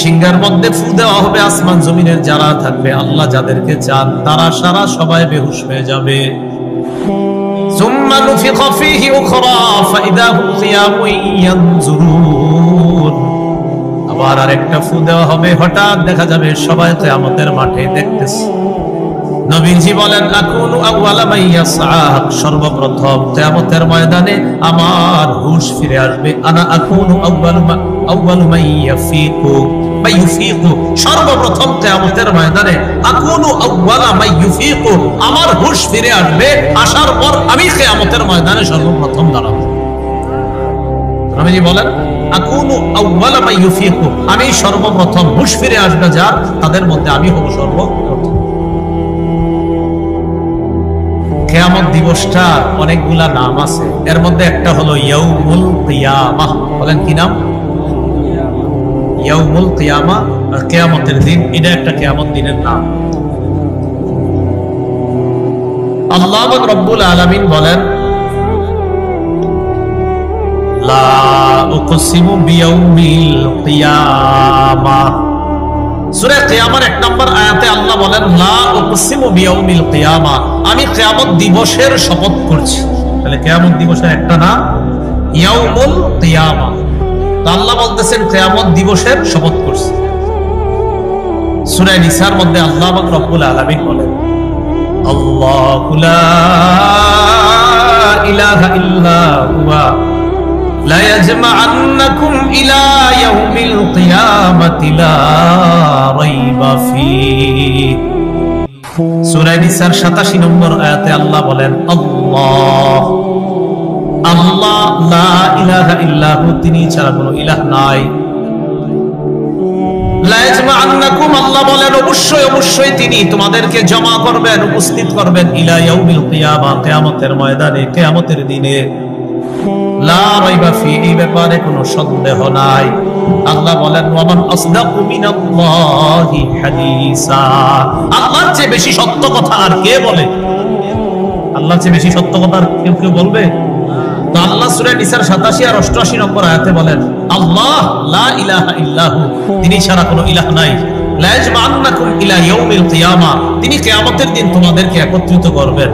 সিংহার মধ্যে ফু দেওয়া হবে, আসমান জমিনের যারা থাকবে আল্লাহ যাদেরকে চান তারা সারা সবাই বেহুশ হয়ে যাবে। সুম্মা নুফিখা ফীহি উখরা ফাইদা হুম কিয়ামুন ইয়ানজুরুন। আবার আরেকটা ফু দেওয়া হবে, হঠাৎ দেখা যাবে সবাই কিয়ামতের মাঠে দেখতেছে। নবীজি বলেন আকুনু আউয়ালা মান ইয়াসআক, সর্বপ্রথম কিয়ামতের ময়দানে আমার হুশ ফিরে আসবে। আনা আকুনু আউয়ালু মান ইয়াফিকু বা ইউফিকু, সর্বপ্রথম কিয়ামতের ময়দানে আকুনু আউয়ালা মান ইউফিকু, আমার হুশ ফিরে আসবে। আসার পর আমি কিয়ামতের ময়দানে সর্বপ্রথম দাঁড়াবো। নবীজি বলেন আকুনু আউয়ালা মান ইউফিকু, আমি সর্বপ্রথম, হুশ ফিরে আসবে যার তাদের মধ্যে আমি হব সর্বপ্রথম। কিয়ামত দিবসটা অনেকগুলা নাম আছে, এর মধ্যে একটা হলো ইয়াউমুল কিয়ামাহ। বলেন কি নাম? ইয়াউমুল কিয়ামা, কিয়ামতের দিন, এটা একটা কিয়ামত দিনের নাম। আল্লাহ রাব্বুল আলামিন বলেন লা উকসিমু বিয়াউমিল কিয়ামা। সূরা কিয়ামার 1 নম্বর আয়াতে আল্লাহ বলেন লা উকসিমু বিয়াউমিল কিয়ামা, আমি কিয়ামত দিবসের শপথ করছি। তাহলে কিয়ামত দিবসের একটা নাম ইয়াউমুল কিয়ামা। তো আল্লাহ বলতেছেন কিয়ামত দিবসের শপথ করছি। সূরা নিসার মধ্যে আল্লাহ রাব্বুল আলামিন বলেন আল্লাহু লা ইলাহা ইল্লা হুয়া লা ইয়াজমা'আন্নাকুম ইলা ইয়াউমিল কিয়ামাতি লা রাইবা ফীহি। সূরা নিসার 87 নম্বর আয়াতে আল্লাহ বলেন আল্লাহ, আল্লাহ লা ইলাহা ইল্লাহু, তিনি ছাড়া কোনো ইলাহ নাই। লা ইয়াজমা'আন্নাকুম, আল্লাহ বলেন অবশ্যই অবশ্যই তিনি তোমাদেরকে জমা করবেন, উপস্থিত করবেন ইলা ইয়াউমিল কিয়ামা, কিয়ামতের ময়দানে, কিয়ামতের দিনে। লা রাইবা ফি, এই ব্যাপারে কোনো সন্দেহ নাই। আল্লাহ বলেন ওয়ামান আসদাকু মিনাল্লাহি হাদিসা, আল্লাহর চেয়ে বেশি সত্য কথা আর কে বলে? আল্লাহর চেয়ে বেশি সত্য কথা আর কেউ বলবে? তো আল্লাহ সূরা নিসার 87 আর 88 নম্বর আয়াতে বলেন আল্লাহ লা ইলাহা ইল্লাহু, তিনি ছাড়া কোনো ইলাহ নাই। লা ইয়াজমা'আন্নাকুম ইলা ইয়াউমিল কিয়ামা, তিনি কিয়ামতের দিন তোমাদেরকে একত্রিত করবেন।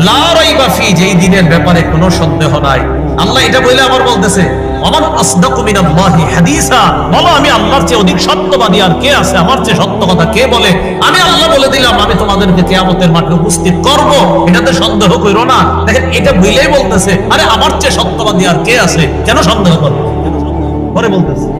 লা রাইবা ফি, যেই দিনের ব্যাপারে কোনো সন্দেহ নাই। আল্লাহ এটা বলে আবার বলতেছে ওয়ামান আসদাকু মিনাল্লাহি হাদিসা, বলো আমি আল্লাহর চেয়ে অধিক সত্যবাদী আর কে আছে? আমার চেয়ে সত্য কথা কে বলে? আমি আল্লাহ বলে দিলাম আমি তোমাদেরকে কিয়ামতের মাঠে উপস্থিত করব, এটাতে সন্দেহ কইরো না। দেখেন এটা বলেই বলতেছে আরে আমার চেয়ে সত্যবাদী আর কে আছে, কেন সন্দেহ করবে? পরে বলতেছে